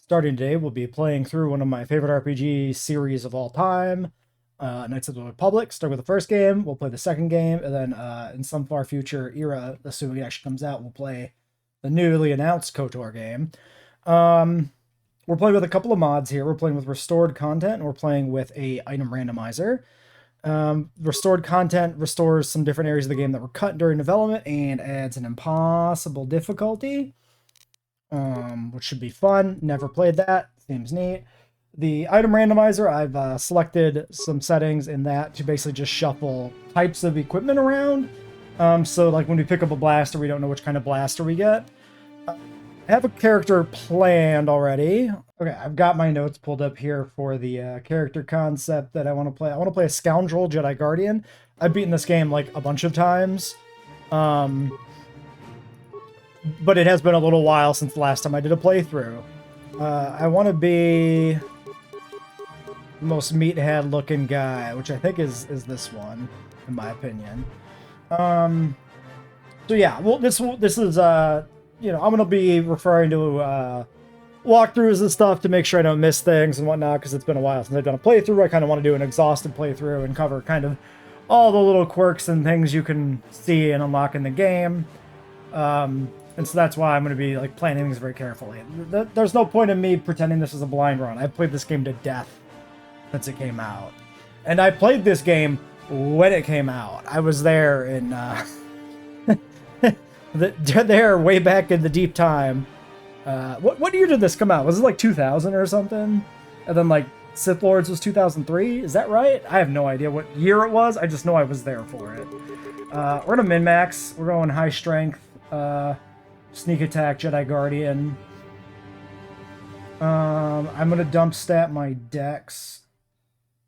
Starting today, we'll be playing through one of my favorite RPG series of all time, Knights of the Republic. Start with the first game, we'll play the second game, and then in some far future era, assuming it actually comes out, we'll play the newly announced KOTOR game. We're playing with a couple of mods here. We're playing with restored content, and we're playing with a item randomizer. Restored content restores some different areas of the game that were cut during development and adds an impossible difficulty. Which should be fun. Never played that. Seems neat. The item randomizer, I've selected some settings in that to basically just shuffle types of equipment around. So like when we pick up a blaster, we don't know which kind of blaster we get. I have a character planned already. Okay, I've got my notes pulled up here for the character concept that I want to play. I want to play a Scoundrel Jedi Guardian. I've beaten this game like a bunch of times. But it has been a little while since the last time I did a playthrough. I want to be the most meathead looking guy, which I think is this one, in my opinion. So yeah, well, this is you know, I'm gonna be referring to walkthroughs and stuff to make sure I don't miss things and whatnot, because it's been a while since I've done a playthrough. I kind of want to do an exhaustive playthrough and cover kind of all the little quirks and things you can see and unlock in the game. And so that's why I'm going to be like planning things very carefully. There's no point in me pretending this is a blind run. I've played this game to death since it came out. And I played this game when it came out. I was there in, there way back in the deep time. What year did this come out? Was it like 2000 or something? And then like Sith Lords was 2003? Is that right? I have no idea what year it was. I just know I was there for it. We're going to min-max. We're going high strength. Sneak attack, Jedi Guardian. I'm gonna dump stat my dex.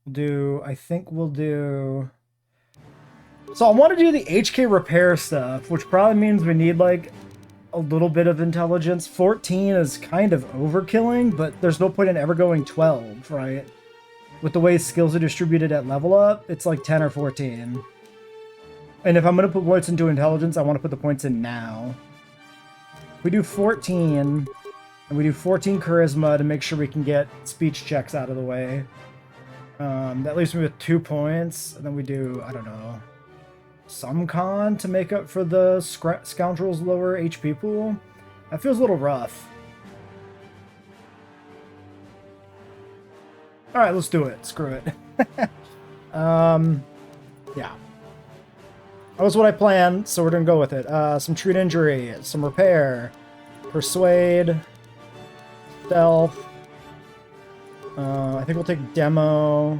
I think we'll do... So I want to do the HK repair stuff, which probably means we need like a little bit of intelligence. 14 is kind of overkilling, but there's no point in ever going 12, right? With the way skills are distributed at level up, it's like 10 or 14. And if I'm gonna put points into intelligence, I want to put the points in now. We do 14, and we do 14 charisma to make sure we can get speech checks out of the way. That leaves me with 2 points, and then we do, I don't know, some con to make up for the scoundrel's lower HP pool. That feels a little rough. Alright, let's do it. Screw it. Yeah. That was what I planned, so we're gonna go with it. Some treat injury, some repair, persuade, stealth. I think we'll take demo.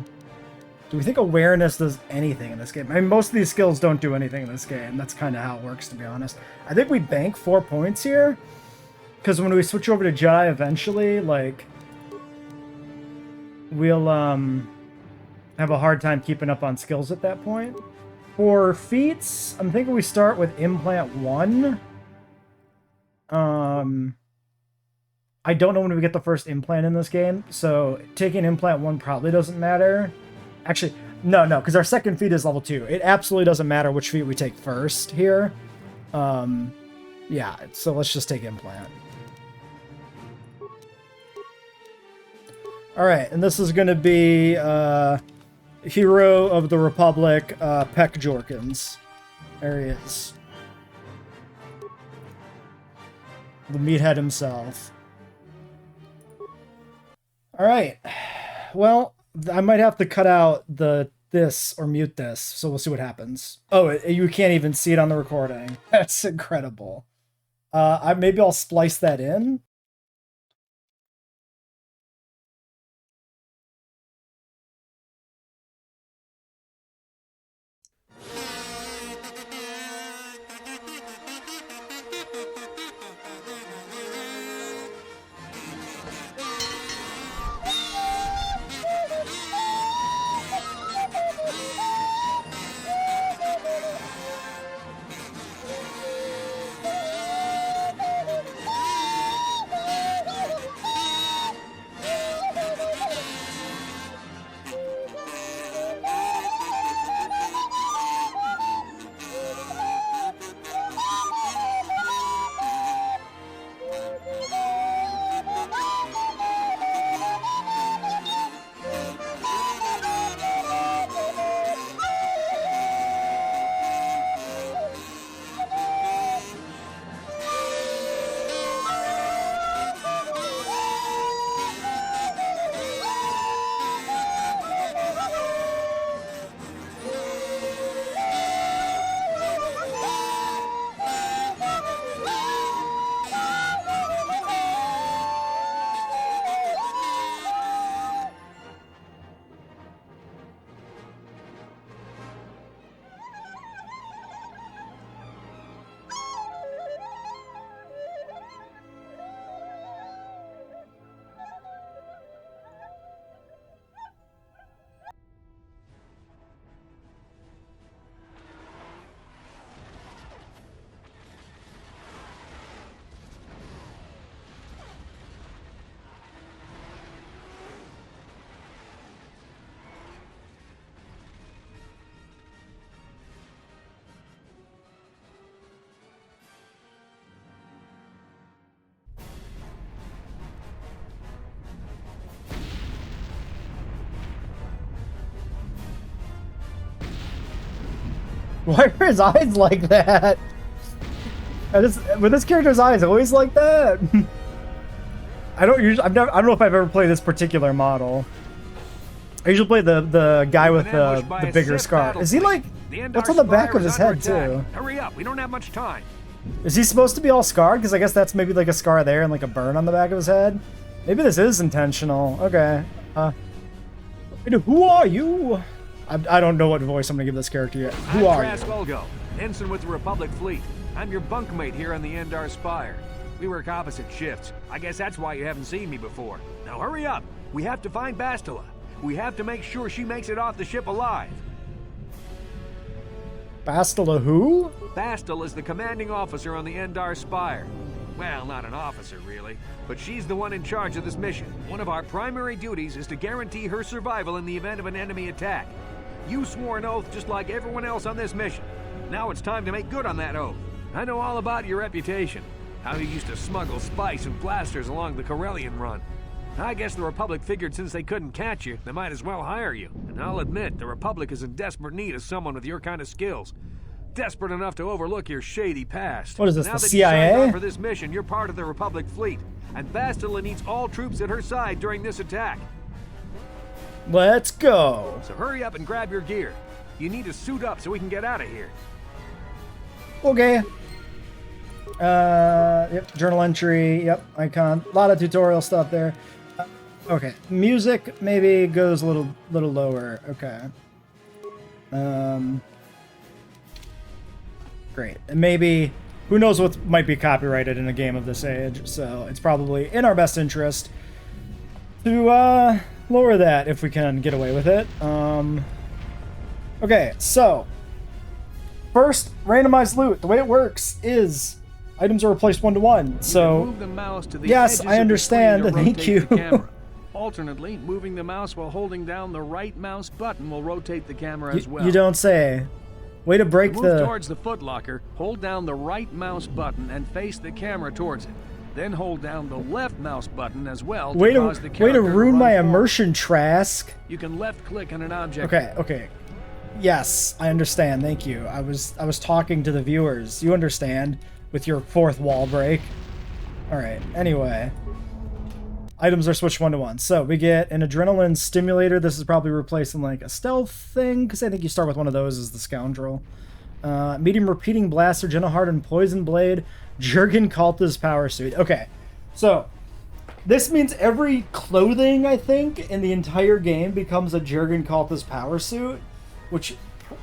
Do we think awareness does anything in this game? I mean, most of these skills don't do anything in this game. That's kind of how it works, to be honest. I think we bank 4 points here, because when we switch over to Jedi eventually, like, we'll have a hard time keeping up on skills at that point. For feats, I'm thinking we start with Implant 1. I don't know when we get the first implant in this game, so taking Implant 1 probably doesn't matter. Actually, no, because our second feat is level 2. It absolutely doesn't matter which feat we take first here. Yeah, so let's just take Implant. Alright, and this is going to be... Hero of the Republic, Peck Jorkins. There he is. The meathead himself. Alright. Well, I might have to cut out this or mute this, so we'll see what happens. Oh, you can't even see it on the recording. That's incredible. Maybe I'll splice that in. Why are his eyes like that? With this character's eyes always like that? I don't know if I've ever played this particular model. I usually play the guy with the bigger scar. Is he like, what's on the back of his head too? Hurry up, we don't have much time. Is he supposed to be all scarred? Because I guess that's maybe like a scar there and like a burn on the back of his head. Maybe this is intentional. Okay. Who are you? I don't know what voice I'm gonna give this character yet. Who are you? Volgo, ensign with the Republic fleet. I'm your bunkmate here on the Endar Spire. We work opposite shifts. I guess that's why you haven't seen me before. Now hurry up. We have to find Bastila. We have to make sure she makes it off the ship alive. Bastila who? Bastila is the commanding officer on the Endar Spire. Well, not an officer, really, but she's the one in charge of this mission. One of our primary duties is to guarantee her survival in the event of an enemy attack. You swore an oath just like everyone else on this mission. Now it's time to make good on that oath. I know all about your reputation, how you used to smuggle spice and blasters along the Corellian run. I guess the Republic figured since they couldn't catch you, they might as well hire you. And I'll admit, the Republic is in desperate need of someone with your kind of skills. Desperate enough to overlook your shady past. What is this, now the that CIA? You signed on for this mission, you're part of the Republic fleet. And Bastila needs all troops at her side during this attack. Let's go. So hurry up and grab your gear. You need to suit up so we can get out of here. Okay. Yep, journal entry, yep, icon. A lot of tutorial stuff there. Okay, music maybe goes a little lower. Okay. Great. And maybe, who knows what might be copyrighted in a game of this age, so it's probably in our best interest to lower that if we can get away with it. Okay, so first, randomized loot. The way it works is items are replaced one-to-one. So move the mouse to the yes, I understand. Thank you. Alternately, moving the mouse while holding down the right mouse button will rotate the camera as well. You don't say. Way to break move towards the footlocker, hold down the right mouse button and face the camera towards it. Then hold down the left mouse button as well to cause the character way to ruin my forward. immersion, Trask. You can left click on an object. Okay. Yes, I understand. Thank you. I was talking to the viewers. You understand with your fourth wall break. All right. Anyway, items are switched one-to-one. So we get an adrenaline stimulator. This is probably replacing like a stealth thing because I think you start with one of those as the scoundrel. Medium repeating blaster, gentle hardened poison blade, Jurgen Kalta's power suit. Okay, so this means every clothing I think in the entire game becomes a Jurgen Kalta's power suit, which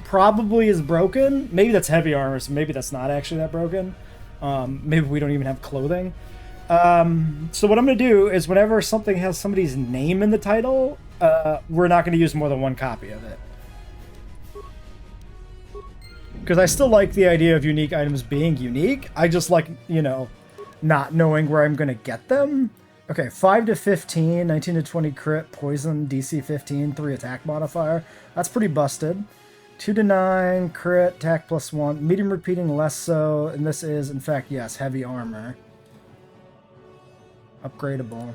probably is broken. Maybe that's heavy armor, so maybe that's not actually that broken. Maybe we don't even have clothing. So what I'm going to do is whenever something has somebody's name in the title, we're not going to use more than one copy of it. Because I still like the idea of unique items being unique. I just like, you know, not knowing where I'm going to get them. Okay, 5 to 15, 19 to 20 crit, poison, DC 15, 3 attack modifier. That's pretty busted. 2 to 9 crit, attack +1, medium repeating less so, and this is, in fact, yes, heavy armor. Upgradable.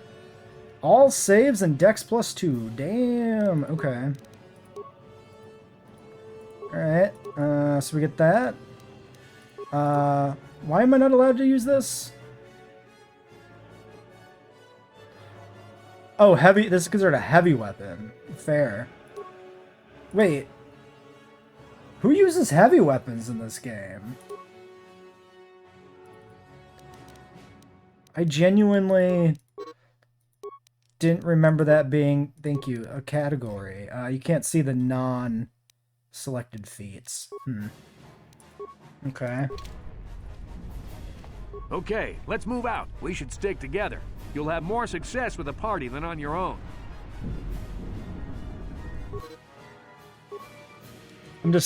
All saves and dex +2. Damn, okay. Alright, so we get that. Why am I not allowed to use this? Oh, heavy. This is considered a heavy weapon. Fair. Wait. Who uses heavy weapons in this game? I genuinely didn't remember that being, thank you, a category. You can't see the non-selected feats. Okay. Okay, let's move out. We should stick together. You'll have more success with a party than on your own.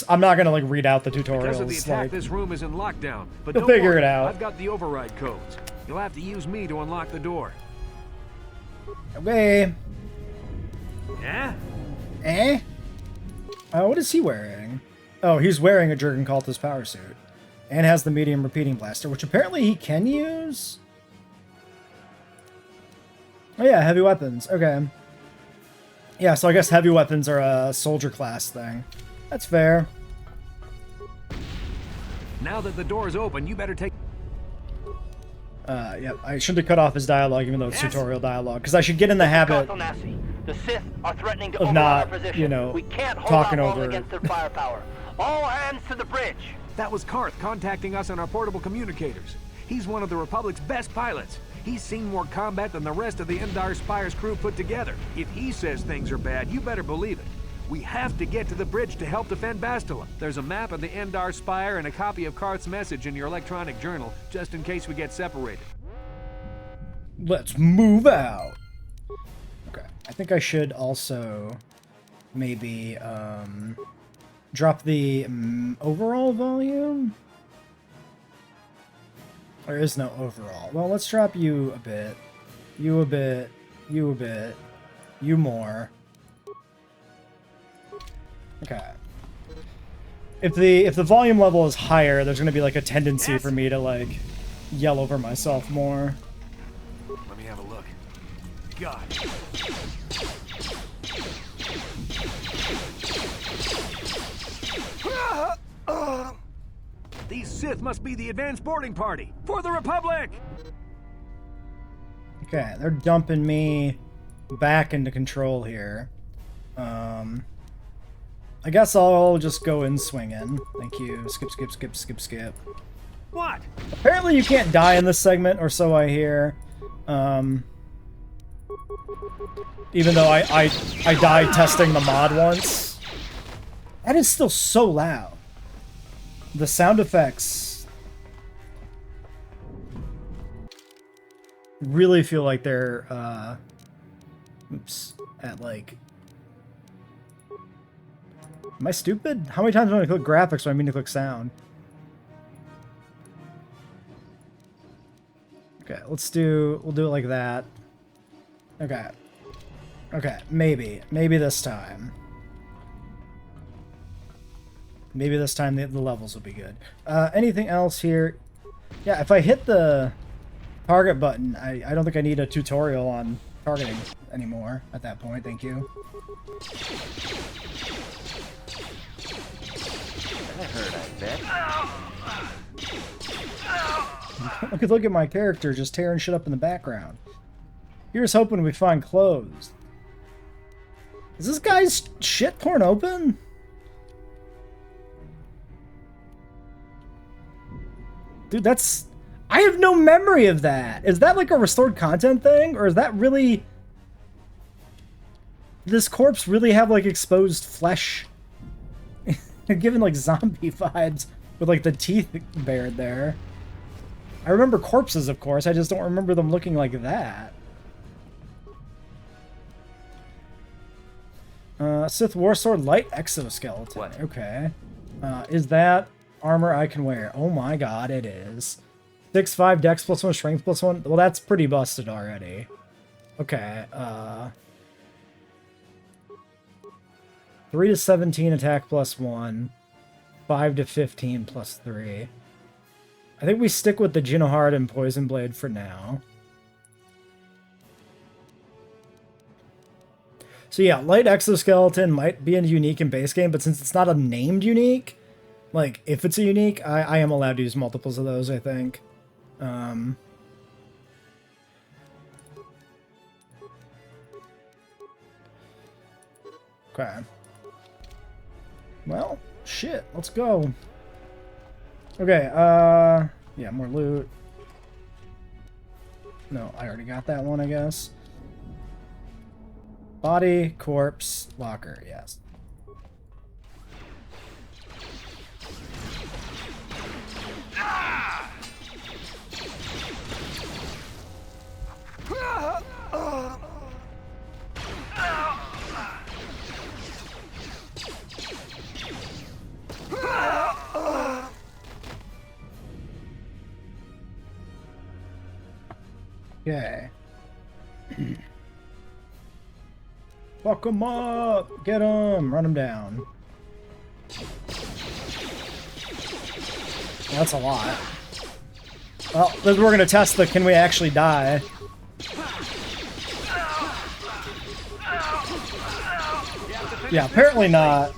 I'm not gonna like read out the tutorials. Because of the attack, like, this room is in lockdown. But you'll don't figure worry, it out. I've got the override codes. You'll have to use me to unlock the door. Okay. Yeah? Eh? What is he wearing? Oh, he's wearing a Jurgen Kalta's power suit. And has the medium repeating blaster, which apparently he can use? Oh yeah, heavy weapons. Okay. Yeah, so I guess heavy weapons are a soldier class thing. That's fair. Now that the door's open, you better take... Yeah, I shouldn't have cut off his dialogue, even though it's Yes? tutorial dialogue, because I should get in the habit The Sith are threatening to of overrun not, our position. you know, we can't hold talking out long over. against their firepower. All hands to the bridge. That was Karth contacting us on our portable communicators. He's one of the Republic's best pilots. He's seen more combat than the rest of the Endar Spire's crew put together. If he says things are bad, you better believe it. We have to get to the bridge to help defend Bastila. There's a map of the Endar Spire and a copy of Karth's message in your electronic journal, just in case we get separated. Let's move out. Okay, I think I should also maybe drop the overall volume. There is no overall. Well, let's drop you a bit, you a bit, you a bit, you more. Okay. If the volume level is higher, there's gonna be like a tendency for me to like yell over myself more. Let me have a look. God. These Sith must be the advanced boarding party for the Republic! Okay, they're dumping me back into control here. I guess I'll just go in swinging. Thank you. Skip, skip, skip, skip, skip. What? Apparently you can't die in this segment, or so I hear. Even though I died testing the mod once. That is still so loud. The sound effects really feel like they're, oops, at like... Am I stupid? How many times when I click graphics do I mean to click sound? Okay, we'll do it like that. Okay. Okay, maybe this time. Maybe this time the levels will be good. Anything else here? Yeah, if I hit the target button, I don't think I need a tutorial on targeting anymore at that point. Thank you. That hurt, I bet. Look at my character just tearing shit up in the background. Here's hoping we find clothes. Is this guy's shit torn open? Dude, that's... I have no memory of that. Is that like a restored content thing? Or is that really... This corpse really have like exposed flesh? They're giving like zombie vibes with like the teeth bared there. I remember corpses, of course. I just don't remember them looking like that. Sith Warsword Light Exoskeleton. What? Okay. Is that armor I can wear? Oh my god, it is. 6/5 Dex +1, Strength +1. Well, that's pretty busted already. Okay. 3 to 17 attack +1. 5 to 15 +3. I think we stick with the Jinohard and Poison Blade for now. So yeah, Light Exoskeleton might be a unique in base game, but since it's not a named unique, like, if it's a unique, I am allowed to use multiples of those, I think. Okay. Well, shit, let's go. Okay, yeah, more loot. No, I already got that one, I guess. Body, corpse, locker, yes. Okay. Fuck him up! Get him! Run him down. That's a lot. Well, then we're gonna test the can we actually die. Yeah, apparently not.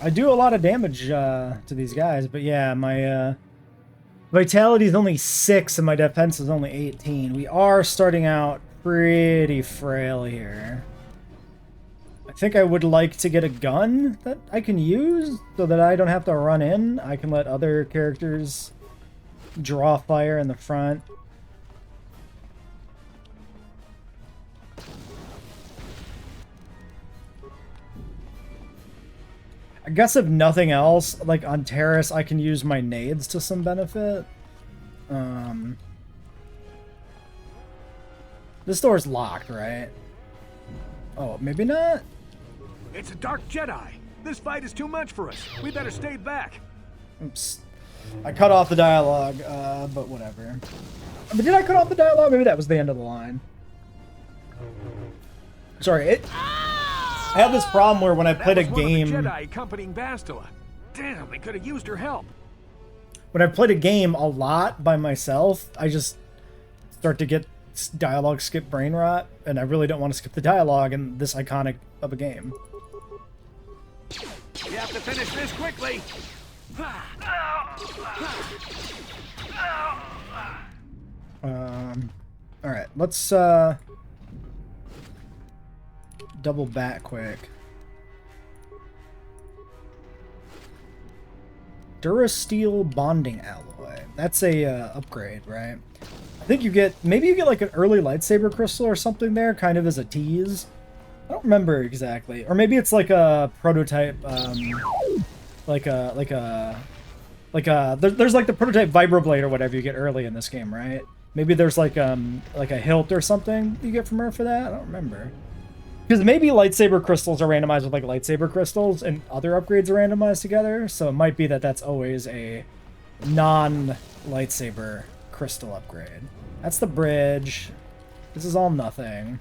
I do a lot of damage to these guys, but yeah, my vitality is only 6 and my defense is only 18. We are starting out pretty frail here. I think I would like to get a gun that I can use so that I don't have to run in. I can let other characters draw fire in the front. I guess if nothing else, like on Terrace, I can use my nades to some benefit. This door's locked, right? Oh, maybe not? It's a dark Jedi. This fight is too much for us. We better stay back. Oops. I cut off the dialogue, but whatever. But did I cut off the dialogue? Maybe that was the end of the line. Sorry, I have this problem where when I played a game... One of the Jedi accompanying Bastila. Damn, they could have used her help. When I played a game a lot by myself, I just start to get dialogue skip brain rot, and I really don't want to skip the dialogue in this iconic of a game. We have to finish this quickly. Alright, let's double back quick. Durasteel bonding alloy. That's a upgrade, right? I think you get, maybe you get like an early lightsaber crystal or something there, kind of as a tease. I don't remember exactly. Or maybe it's like a prototype, there's like the prototype vibroblade or whatever you get early in this game, right? Maybe there's like a hilt or something you get from her for that. I don't remember. Because maybe lightsaber crystals are randomized with like lightsaber crystals and other upgrades are randomized together. So it might be that that's always a non-lightsaber crystal upgrade. That's the bridge. This is all nothing.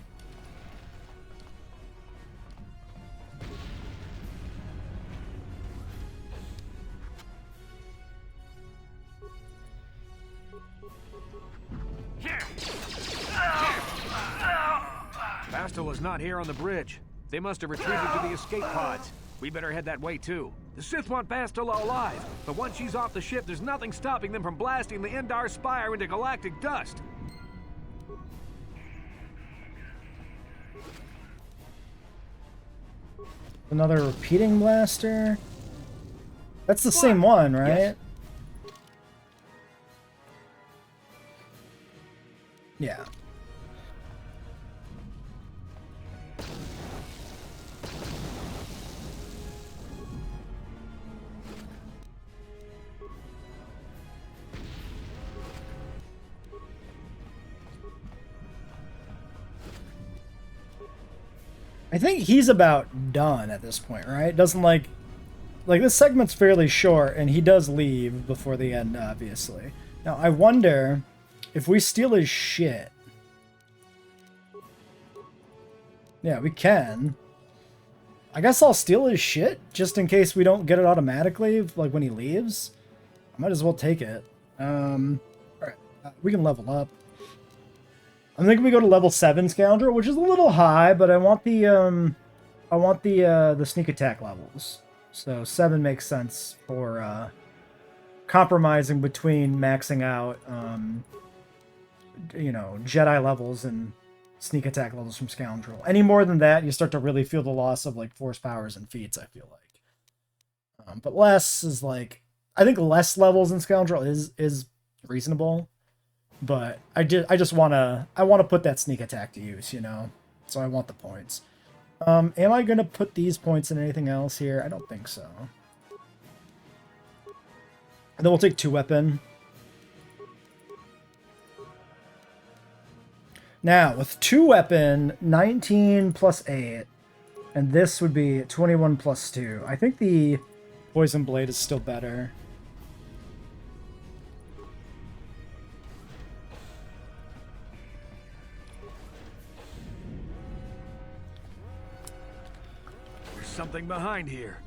Bastila's not here on the bridge. They must have retreated to the escape pods. We better head that way too. The Sith want Bastila alive, but once she's off the ship, there's nothing stopping them from blasting the Endar Spire into galactic dust. Another repeating blaster. That's the same one, right? Yes. Yeah. I think he's about done at this point, right? Doesn't like this segment's fairly short, and he does leave before the end, obviously. Now, I wonder if we steal his shit. Yeah, we can. I guess I'll steal his shit, just in case we don't get it automatically, like when he leaves. I might as well take it. Alright, we can level up. I'm thinking we go to level 7 Scoundrel, which is a little high, but I want the sneak attack levels. So 7 makes sense for compromising between maxing out you know, Jedi levels and sneak attack levels from Scoundrel. Any more than that, you start to really feel the loss of like force powers and feats, I feel like. But less is like, I think less levels in Scoundrel is reasonable. But I just want to put that sneak attack to use, you know? So I want the points. Am I going to put these points in anything else here? I don't think so. And then we'll take 2 weapon. Now, with 2 weapon, 19 plus 8. And this would be 21 plus 2. I think the poison blade is still better. Something behind here.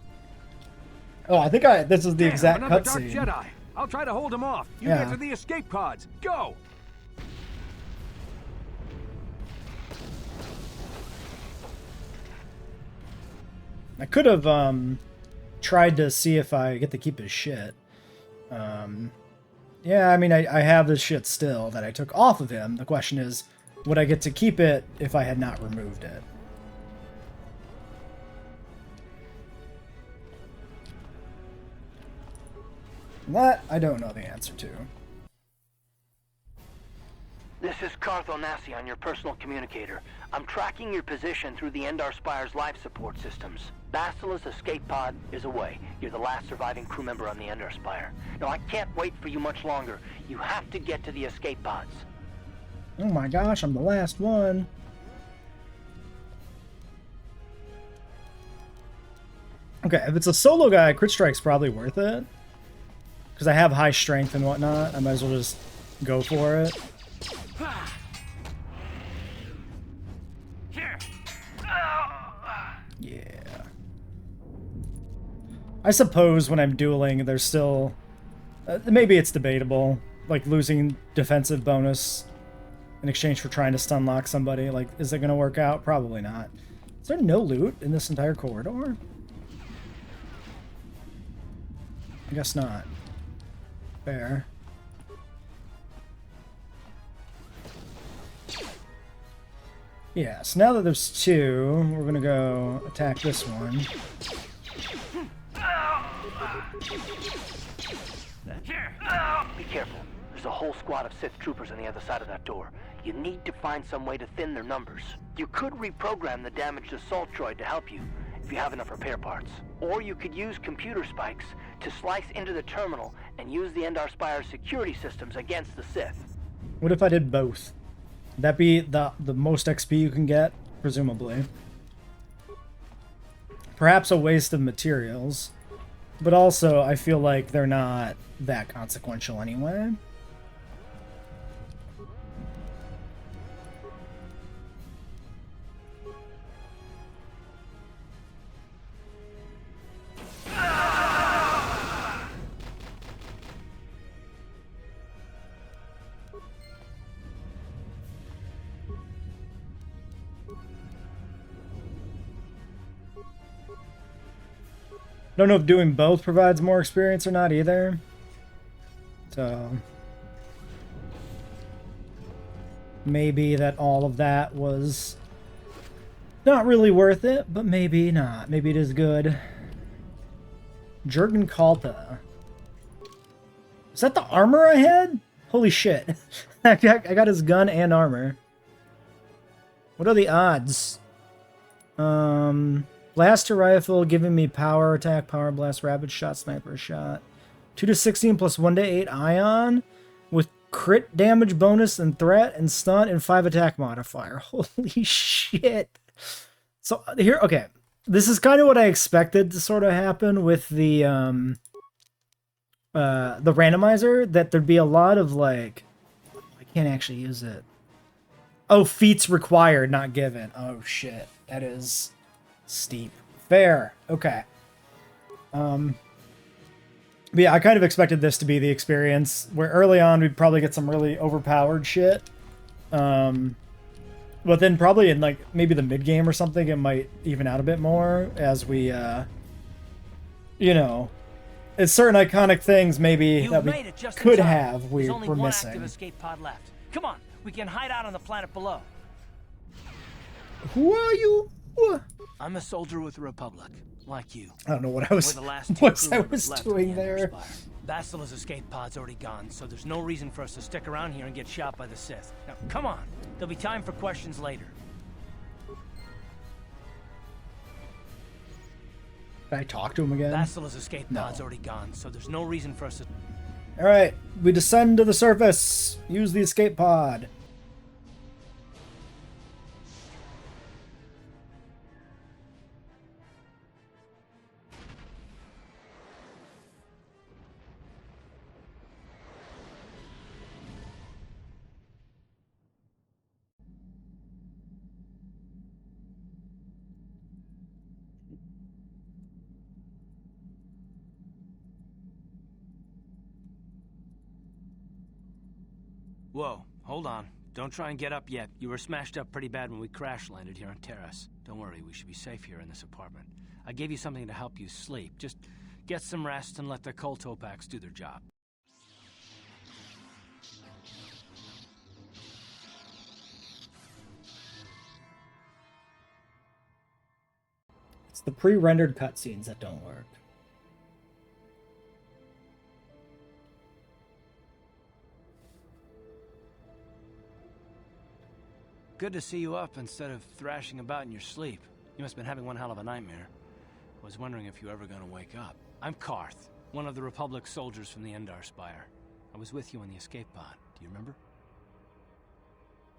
Oh, I think this is the exact another dark cutscene. Jedi. I'll try to hold him off. You Yeah. get to the escape pods. Go. I could have tried to see if I get to keep his shit. Yeah, I mean, I have this shit still that I took off of him. The question is, would I get to keep it if I had not removed it? That I don't know the answer to. This is Cartho Nassi on your personal communicator. I'm tracking your position through the Endar Spire's life support systems. Bastila's escape pod is away. You're the last surviving crew member on the Endar Spire. Now, I can't wait for you much longer. You have to get to the escape pods. Oh my gosh, I'm the last one. Okay, if it's a solo guy, crit strike's probably worth it. Because I have high strength and whatnot. I might as well just go for it. Yeah. I suppose when I'm dueling, there's still... maybe it's debatable. Like, losing defensive bonus in exchange for trying to stun lock somebody. Like, is it going to work out? Probably not. Is there no loot in this entire corridor? I guess not. Fair. Yeah, so now that there's two, we're gonna go attack this one. Be careful. There's a whole squad of Sith troopers on the other side of that door. You need to find some way to thin their numbers. You could reprogram the damaged assault droid to help you, if you have enough repair parts. Or you could use computer spikes to slice into the terminal and use the Endar Spire's security systems against the Sith. What if I did both? Would that be the most XP you can get? Presumably. Perhaps a waste of materials. But also, I feel like they're not that consequential anyway. Don't know if doing both provides more experience or not either. So maybe that all of that was not really worth it, but maybe not. Maybe it is good. Jurgen Kalta. Is that the armor I had? Holy shit. I got his gun and armor. What are the odds? Blaster rifle giving me power attack, power blast, rapid shot, sniper shot. 2 to 16 plus 1 to 8 ion with crit damage bonus and threat and stun and 5 attack modifier. Holy shit. So here, okay. This is kind of what I expected to sort of happen with the randomizer, that there'd be a lot of like, I can't actually use it. Oh, feats required, not given. Oh shit. That is steep. Fair. Okay. But yeah, I kind of expected this to be the experience where early on we'd probably get some really overpowered shit. But then probably in like maybe the mid game or something, it might even out a bit more as we, you know, it's certain iconic things maybe that we could have we're missing. Active escape pod left. Come on, we can hide out on the planet below. Who are you? I'm a soldier with the Republic, like you. I don't know what I was, We're the last what I was doing there. Bastila's escape pod's already gone, so there's no reason for us to stick around here and get shot by the Sith. Now, come on. There'll be time for questions later. Can I talk to him again? Bastila's escape pod's already gone, so there's no reason for us to... Alright, we descend to the surface. Use the escape pod. Whoa, hold on. Don't try and get up yet. You were smashed up pretty bad when we crash landed here on Terrace. Don't worry, we should be safe here in this apartment. I gave you something to help you sleep. Just get some rest and let the Koltopax do their job. It's the pre-rendered cutscenes that don't work. Good to see you up instead of thrashing about in your sleep. You must have been having one hell of a nightmare. I was wondering if you were ever going to wake up. I'm Karth, one of the Republic soldiers from the Endar Spire. I was with you in the escape pod. Do you remember?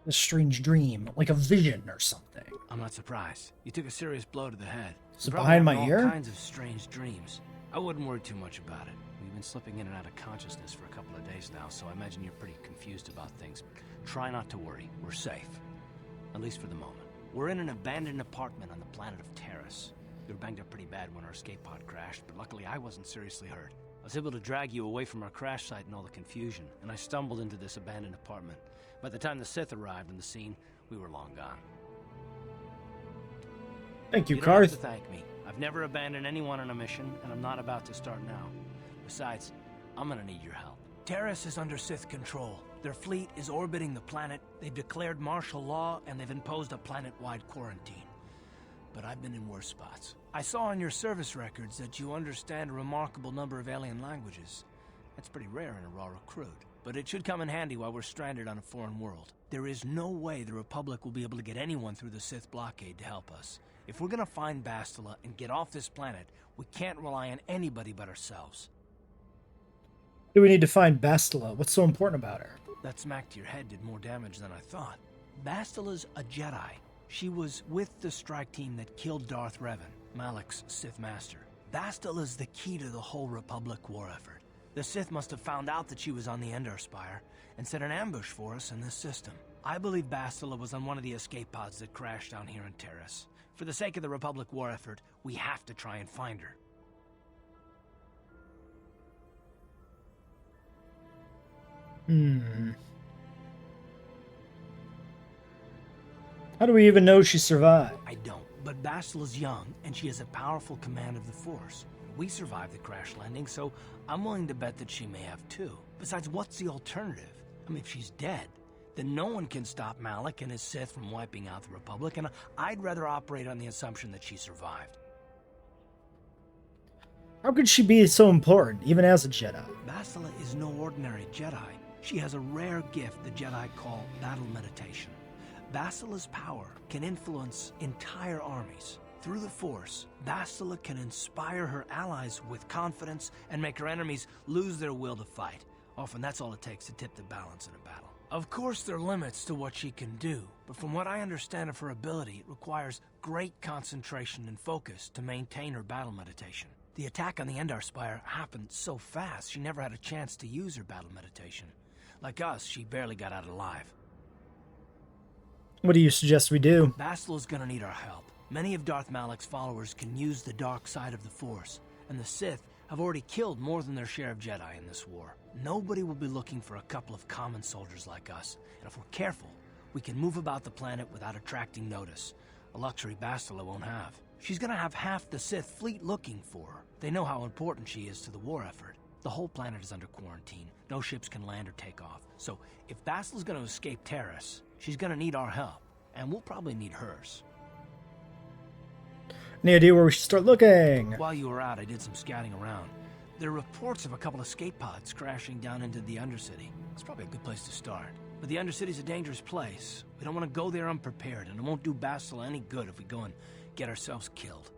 A strange dream, like a vision or something. I'm not surprised. You took a serious blow to the head. Is You're it probably behind my having ear? all kinds of strange dreams. I wouldn't worry too much about it. We've been slipping in and out of consciousness for a couple of days now, so I imagine you're pretty confused about things. Try not to worry. We're safe. At least for the moment. We're in an abandoned apartment on the planet of Terrace. We were banged up pretty bad when our escape pod crashed, but luckily I wasn't seriously hurt. I was able to drag you away from our crash site and all the confusion, and I stumbled into this abandoned apartment. By the time the Sith arrived on the scene, we were long gone. Thank you, You don't have Karth. to thank me. I've never abandoned anyone on a mission, and I'm not about to start now. Besides, I'm gonna need your help. Terrace is under Sith control. Their fleet is orbiting the planet, they've declared martial law, and they've imposed a planet-wide quarantine. But I've been in worse spots. I saw on your service records that you understand a remarkable number of alien languages. That's pretty rare in a raw recruit, but it should come in handy while we're stranded on a foreign world. There is no way the Republic will be able to get anyone through the Sith blockade to help us. If we're gonna find Bastila and get off this planet, we can't rely on anybody but ourselves. Do we need to find Bastila? What's so important about her? That smack to your head did more damage than I thought. Bastila's a Jedi. She was with the strike team that killed Darth Revan, Malak's Sith master. Bastila's the key to the whole Republic war effort. The Sith must have found out that she was on the Endar Spire and set an ambush for us in this system. I believe Bastila was on one of the escape pods that crashed down here in Terrace. For the sake of the Republic war effort, we have to try and find her. How do we even know she survived? I don't, but Bastila's young, and she has a powerful command of the Force. We survived the crash landing, so I'm willing to bet that she may have too. Besides, what's the alternative? I mean, if she's dead, then no one can stop Malak and his Sith from wiping out the Republic, and I'd rather operate on the assumption that she survived. How could she be so important, even as a Jedi? Bastila is no ordinary Jedi. She has a rare gift the Jedi call battle meditation. Bastila's power can influence entire armies. Through the Force, Bastila can inspire her allies with confidence and make her enemies lose their will to fight. Often that's all it takes to tip the balance in a battle. Of course there are limits to what she can do, but from what I understand of her ability, it requires great concentration and focus to maintain her battle meditation. The attack on the Endar Spire happened so fast, she never had a chance to use her battle meditation. Like us, she barely got out alive. What do you suggest we do? Bastila's gonna need our help. Many of Darth Malak's followers can use the dark side of the Force, and the Sith have already killed more than their share of Jedi in this war. Nobody will be looking for a couple of common soldiers like us, and if we're careful, we can move about the planet without attracting notice, a luxury Bastila won't have. She's gonna have half the Sith fleet looking for her. They know how important she is to the war effort. The whole planet is under quarantine. No ships can land or take off. So if Bastila's gonna escape Terrace, she's gonna need our help, and we'll probably need hers. Any idea where we should start looking? While you were out, I did some scouting around. There are reports of a couple escape pods crashing down into the Undercity. It's probably a good place to start. But the Undercity's a dangerous place. We don't want to go there unprepared, and it won't do Bastila any good if we go and get ourselves killed.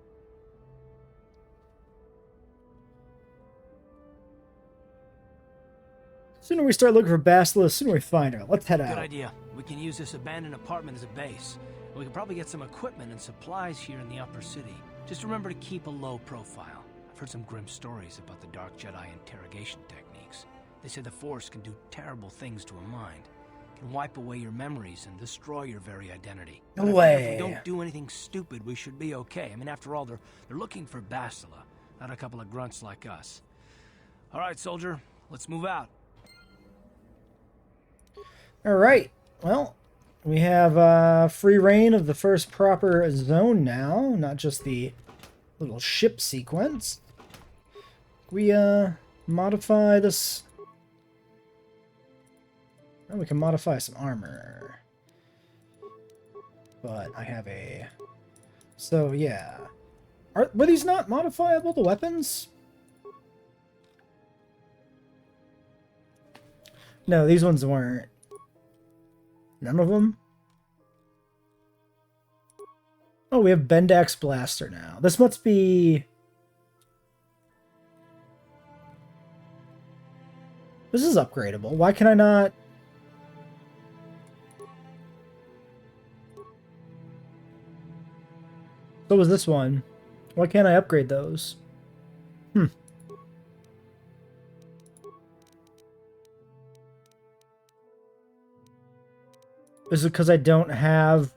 The sooner we start looking for Bastila, the sooner we find her. Let's head out. Good idea. We can use this abandoned apartment as a base. We can probably get some equipment and supplies here in the upper city. Just remember to keep a low profile. I've heard some grim stories about the Dark Jedi interrogation techniques. They say the Force can do terrible things to a mind. It can wipe away your memories and destroy your very identity. No But I way. figure if we don't do anything stupid, we should be okay. I mean, after all, they're looking for Bastila, not a couple of grunts like us. All right, soldier, let's move out. All right. Well, we have free reign of the first proper zone now, not just the little ship sequence. We modify this. Oh, we can modify some armor. But I have a. So yeah, were these not modifiable, the weapons? No, these ones weren't. None of them? Oh, we have Bendax Blaster now. This must be... This is upgradable. Why can I not... So was this one. Why can't I upgrade those? Is it because I don't have...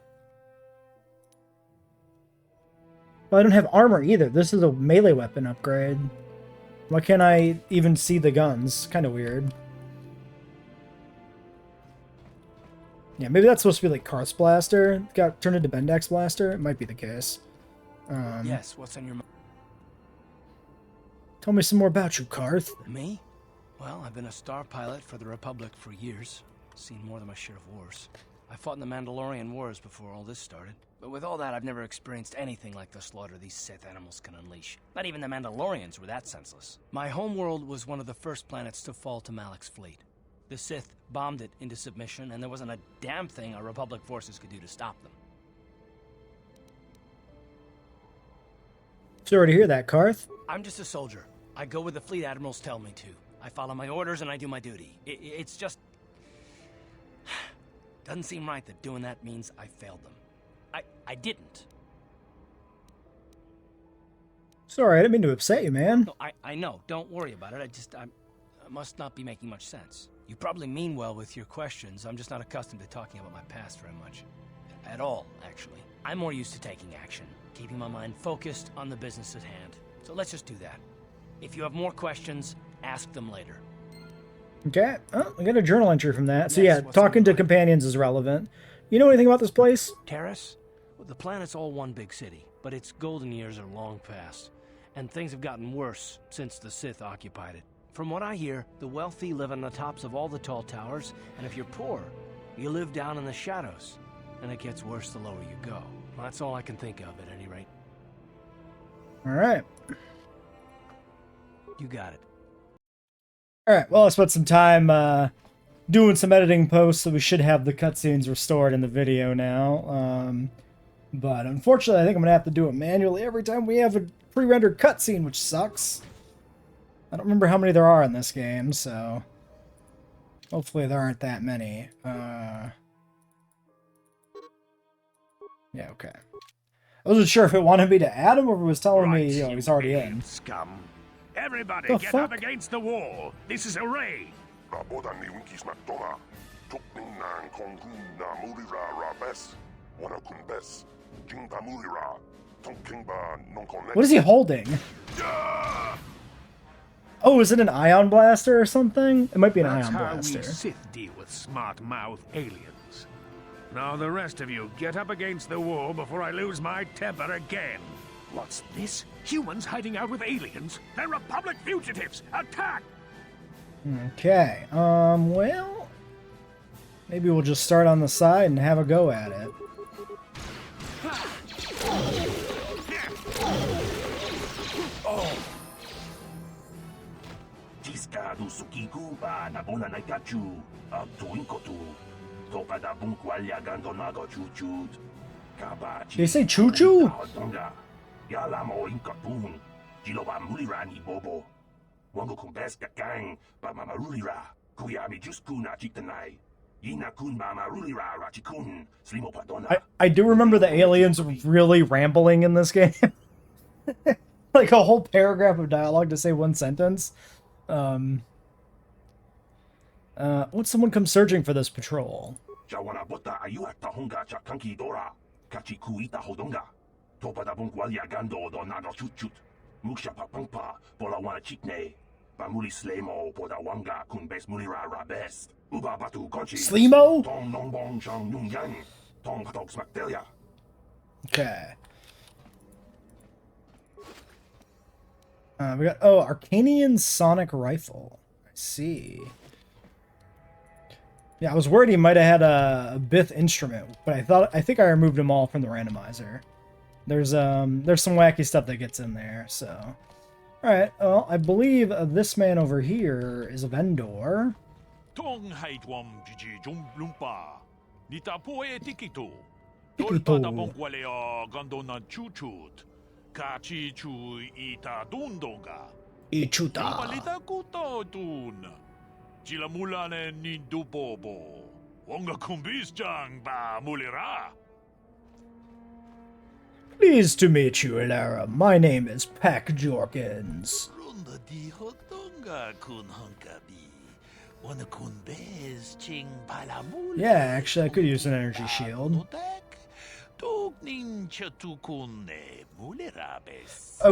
Well, I don't have armor either. This is a melee weapon upgrade. Why can't I even see the guns? Kind of weird. Yeah, maybe that's supposed to be like Karth's Blaster. Got turned into Bendax Blaster. It might be the case. Yes, what's on your mind? Tell me some more about you, Karth. Me? Well, I've been a star pilot for the Republic for years. Seen more than my share of wars. I fought in the Mandalorian Wars before all this started. But with all that, I've never experienced anything like the slaughter these Sith animals can unleash. Not even the Mandalorians were that senseless. My homeworld was one of the first planets to fall to Malak's fleet. The Sith bombed it into submission, and there wasn't a damn thing our Republic forces could do to stop them. Sorry to hear that, Karth. I'm just a soldier. I go where the fleet admirals tell me to. I follow my orders and I do my duty. It's just... Doesn't seem right that doing that means I failed them. I didn't. Sorry, I didn't mean to upset you, man. No, I know. Don't worry about it. I must not be making much sense. You probably mean well with your questions. I'm just not accustomed to talking about my past very much. At all, actually. I'm more used to taking action, keeping my mind focused on the business at hand. So let's just do that. If you have more questions, ask them later. Okay. Oh, I got a journal entry from that. So Yes, yeah, what's talking on to your mind? companions is relevant. You know anything about this place? Terrace? Well, the planet's all one big city, but its golden years are long past. And things have gotten worse since the Sith occupied it. From what I hear, the wealthy live on the tops of all the tall towers, and if you're poor, you live down in the shadows. And it gets worse the lower you go. Well, that's all I can think of, at any rate. Alright. You got it. Alright, well, I spent some time doing some editing posts, so we should have the cutscenes restored in the video now. But unfortunately, I think I'm going to have to do it manually every time we have a pre-rendered cutscene, which sucks. I don't remember how many there are in this game, so hopefully there aren't that many. Yeah, okay. I wasn't sure if it wanted me to add him or if it was telling me, you know, he's already in. Scum. Everybody The get fuck? up against the wall. This is a raid. What is he holding? Oh, is it an ion blaster or something? It might be an That's ion how blaster. we Sith deal with smart-mouth aliens. Now the rest of you, get up against the wall before I lose my temper again. What's this? Humans hiding out with aliens? They're Republic fugitives! Attack! Okay, well, maybe we'll just start on the side and have a go at it. Did you say choo-choo? I do remember the aliens really rambling in this game. Like a whole paragraph of dialogue to say one sentence. Would someone come searching for this patrol? Slimo? Okay. We got, oh, Arcanian Sonic Rifle. I see. Yeah, I was worried he might have had a Bith instrument, but I think I removed them all from the randomizer. There's some wacky stuff that gets in there, so. Alright, well, I believe this man over here is a vendor. Tong haitwam jiji lumpa. Nita poe tikito. Tikito. Dolpa da bonkwalea gandona chuchut. Kachi chu ita dundonga. Ichuta. Malita kuto tun. Chilamulane nindubobo. Wonga kumbis jang ba mulira. Pleased to meet you, Ilara. My name is Peck Jorkins. Runda di hotonga kun hunkabi. Wana kun bez ching palamul. Yeah, actually, I could use an energy shield.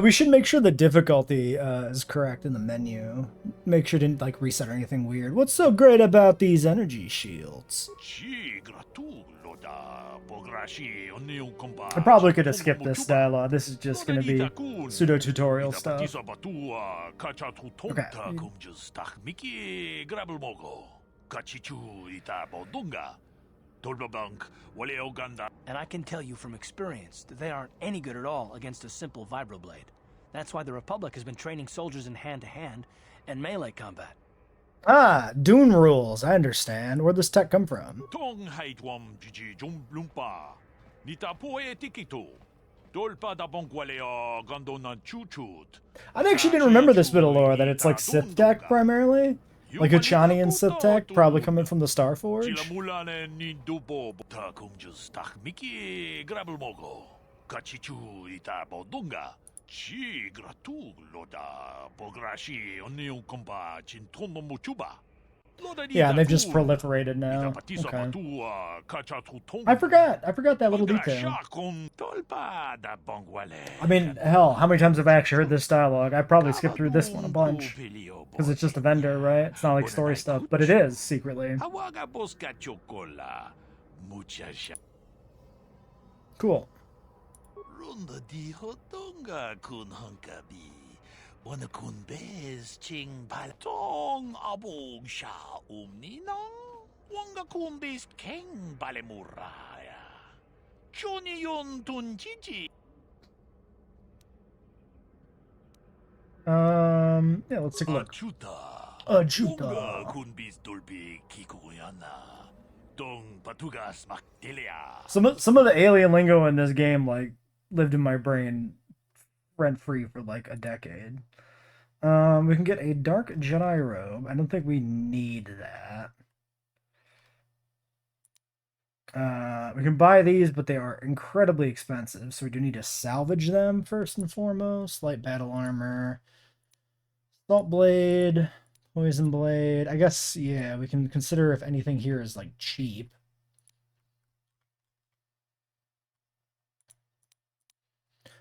We should make sure the difficulty is correct in the menu. Make sure it didn't like reset or anything weird. What's so great about these energy shields? I probably could have skipped this dialogue. This is just going to be pseudo-tutorial stuff. Okay. And I can tell you from experience that they aren't any good at all against a simple vibroblade. That's why the Republic has been training soldiers in hand-to-hand and melee combat. Ah, Dune rules. I understand. Where'd this tech come from? I actually didn't remember this bit of lore, that it's like Sith tech primarily. Like Uchani and Sith tech, probably coming from the Starforge. Yeah, and they've just proliferated now. Okay. I forgot that little detail. I mean, hell, how many times have I actually heard this dialogue? I probably skipped through this one a bunch. Because it's just a vendor, right? It's not like story stuff, but it is, secretly. Cool. Wana kun bez ching balatong abog sha umninang wanga kun bez keng balemuraya Johnny yon tun jiji. Yeah, let's take a look. Ajuta. Kun bez dolbe kikoyana. Dong patugas makdelia. Some of the alien lingo in this game like lived in my brain rent-free for like a decade. We can get a dark Jedi robe. I don't think we need that. We can buy these, but they are incredibly expensive, so we do need to salvage them first and foremost. Light battle armor, salt blade, poison blade. I guess, yeah, we can consider if anything here is like cheap.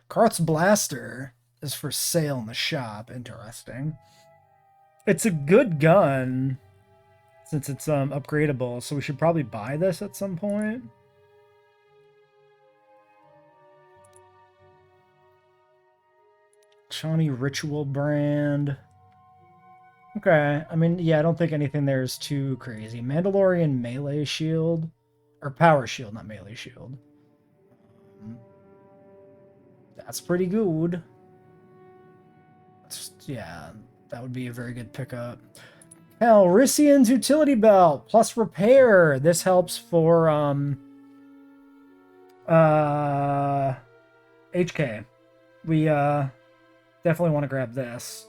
Karth's blaster is for sale in the shop. Interesting. It's a good gun since it's upgradable, so we should probably buy this at some point. Chani Ritual brand. Okay, I mean, yeah, I don't think anything there is too crazy. Mandalorian melee shield, or power shield, not melee shield. That's pretty good. Yeah, that would be a very good pickup. Calrissian's utility belt plus repair. This helps for HK. We definitely want to grab this.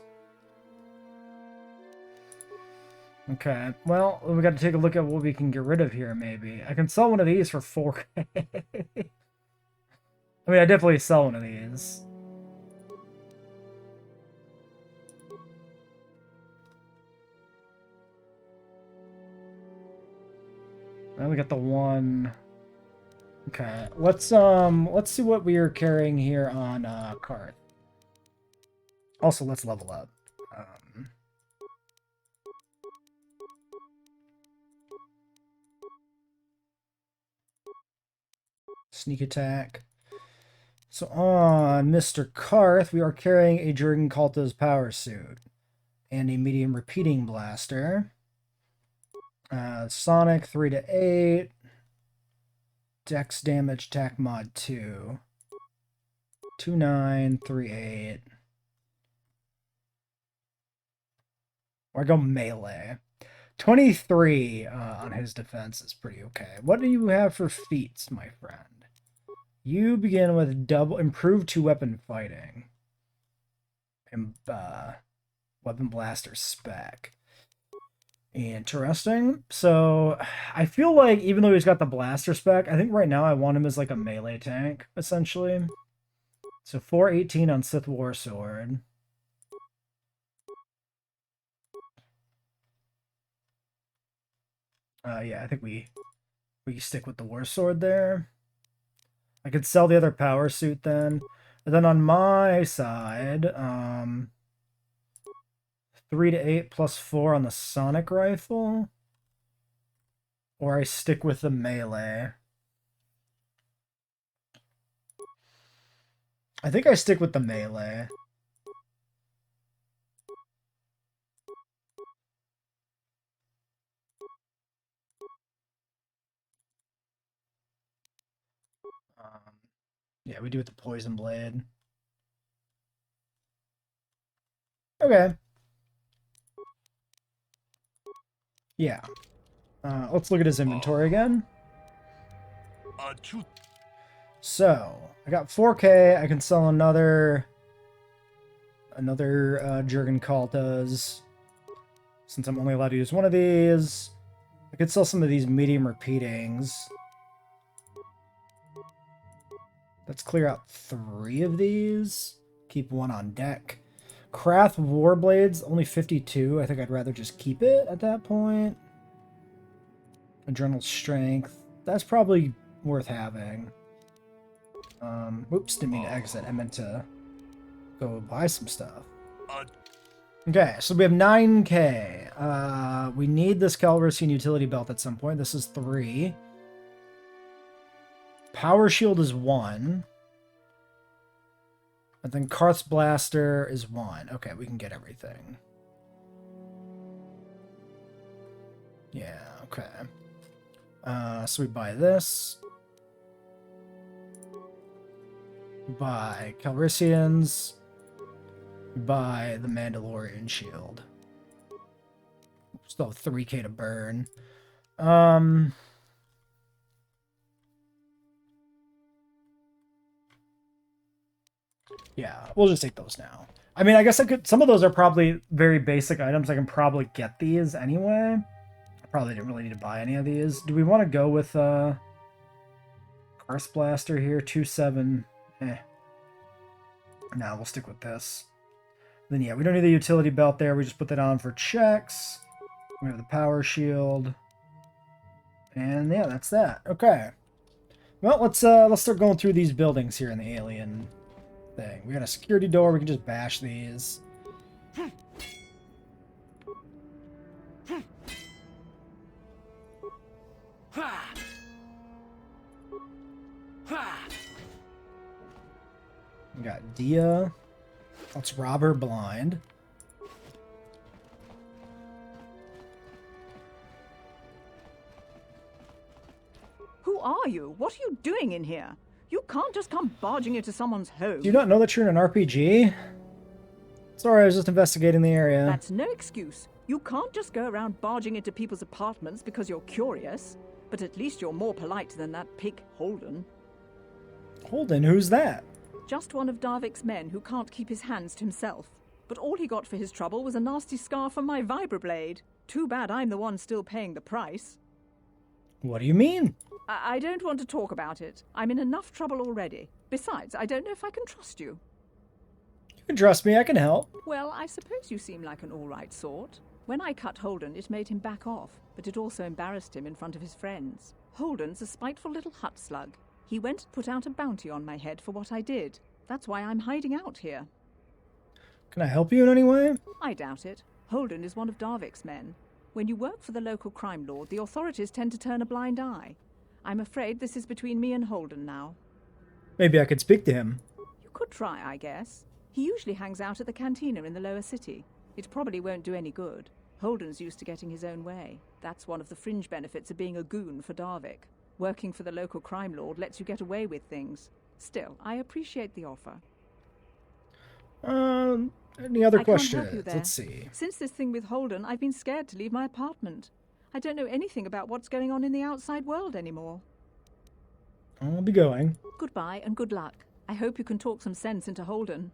Okay, well, we got to take a look at what we can get rid of here, maybe. I can sell one of these for 4K. I mean, I definitely sell one of these. Now we got the one. Okay, let's see what we are carrying here on Karth. Also, let's level up. Sneak attack. So on Mr. Karth, we are carrying a Jurgen Kalta's power suit and a medium repeating blaster. Sonic 3 to 8. Dex damage attack mod 2. 2938. Or go melee. 23 on his defense is pretty okay. What do you have for feats, my friend? You begin with double improved 2-weapon fighting. And weapon blaster spec. Interesting. So I feel like even though he's got the blaster spec, I think right now I want him as like a melee tank, essentially. So 418 on Sith War Sword. Yeah, I think we stick with the War Sword there. I could sell the other power suit then. And then on my side, 3 to 8 plus 4 on the Sonic Rifle. Or I stick with the melee. I think I stick with the melee. Yeah, we do it the Poison Blade. Okay. Yeah. Let's look at his inventory again. So, I got 4K. I can sell another Jurgen Kaltas. Since I'm only allowed to use one of these. I could sell some of these medium repeatings. Let's clear out 3 of these. Keep 1 on deck. Krath Warblades, only 52. I think I'd rather just keep it at that point. Adrenal Strength. That's probably worth having. Oops, didn't mean to exit. I meant to go buy some stuff. Okay, so we have 9K. We need this Calrissian utility belt at some point. This is 3. Power Shield is 1. And then Karth's Blaster is 1. Okay, we can get everything. Yeah, okay. So we buy this. We buy Calrissians. We buy the Mandalorian Shield. Still have 3K to burn. Yeah, we'll just take those now. I mean, I guess I could... Some of those are probably very basic items. I can probably get these anyway. I probably didn't really need to buy any of these. Do we want to go with Karth's Blaster here? 2-7. No, we'll stick with this. Then yeah, we don't need the utility belt there. We just put that on for checks. We have the power shield. And yeah, that's that. Okay. Well, let's start going through these buildings here in the alien thing. We got a security door. We can just bash these. We got Dia. Let's rob her blind. Who are you? What are you doing in here? You can't just come barging into someone's home. Do you not know that you're in an RPG? Sorry, I was just investigating the area. That's no excuse. You can't just go around barging into people's apartments because you're curious. But at least you're more polite than that pig Holden. Holden? Who's that? Just one of Darvik's men who can't keep his hands to himself. But all he got for his trouble was a nasty scar from my vibroblade. Too bad I'm the one still paying the price. What do you mean? I don't want to talk about it. I'm in enough trouble already. Besides, I don't know if I can trust you. You can trust me, I can help. Well, I suppose you seem like an all-right sort. When I cut Holden, it made him back off, but it also embarrassed him in front of his friends. Holden's a spiteful little hut slug. He went and put out a bounty on my head for what I did. That's why I'm hiding out here. Can I help you in any way? I doubt it. Holden is one of Darvik's men. When you work for the local crime lord, the authorities tend to turn a blind eye. I'm afraid this is between me and Holden now. Maybe I could speak to him. You could try, I guess. He usually hangs out at the cantina in the lower city. It probably won't do any good. Holden's used to getting his own way. That's one of the fringe benefits of being a goon for Darvik. Working for the local crime lord lets you get away with things. Still, I appreciate the offer. Any other I can't questions? help you there. Let's see. Since this thing with Holden, I've been scared to leave my apartment. I don't know anything about what's going on in the outside world anymore. I'll be going. Goodbye and good luck. I hope you can talk some sense into Holden.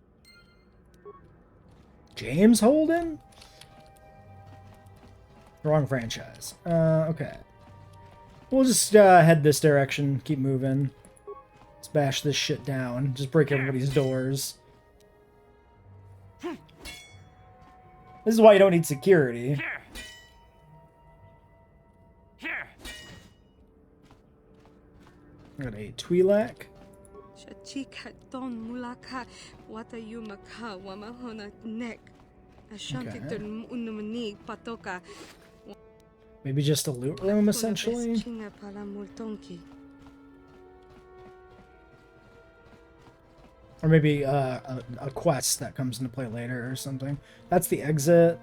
James Holden? Wrong franchise. Okay. We'll just head this direction. Keep moving. Let's bash this shit down. Just break everybody's doors. This is why you don't need security. I got a Twi'lek. Okay. Maybe just a loot room, essentially. Or maybe a quest that comes into play later or something. That's the exit.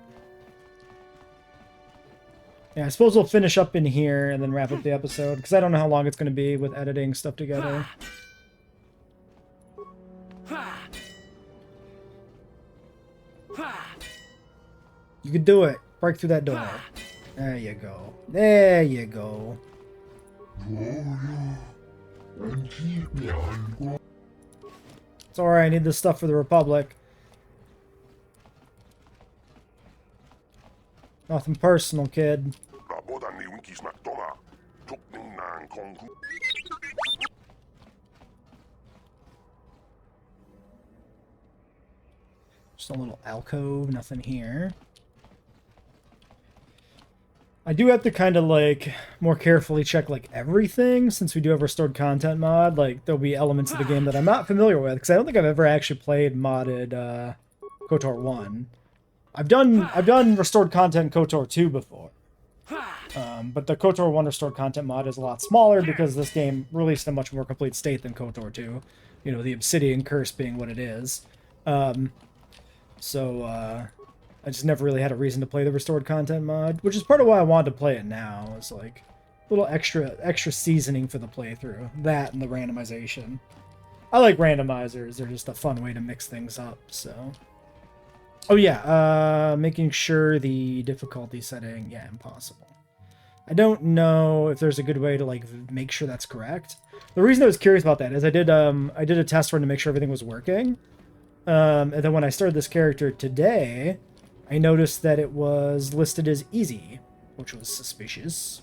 Yeah, I suppose we'll finish up in here and then wrap up the episode, because I don't know how long it's going to be with editing stuff together. You can do it. Break through that door. There you go. There you go. It's alright, I need this stuff for the Republic. Nothing personal, kid. Just a little alcove, nothing here. I do have to kind of like more carefully check like everything, since we do have restored content mod. Like there'll be elements of the game that I'm not familiar with, because I don't think I've ever actually played modded KOTOR 1. I've done restored content in KOTOR 2 before. But the KOTOR 1 restored content mod is a lot smaller because this game released in a much more complete state than KOTOR 2. You know, the Obsidian Curse being what it is. I just never really had a reason to play the restored content mod, which is part of why I wanted to play it now. It's like a little extra seasoning for the playthrough. That and the randomization. I like randomizers. They're just a fun way to mix things up, so. Oh yeah, making sure the difficulty setting, yeah, impossible. I don't know if there's a good way to like make sure that's correct. The reason I was curious about that is I did a test run to make sure everything was working. And then when I started this character today, I noticed that it was listed as easy, which was suspicious.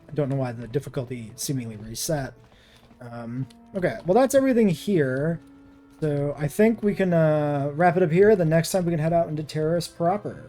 I don't know why the difficulty seemingly reset. Okay, well that's everything here. So I think we can wrap it up here. The next time we can head out into Terrace proper.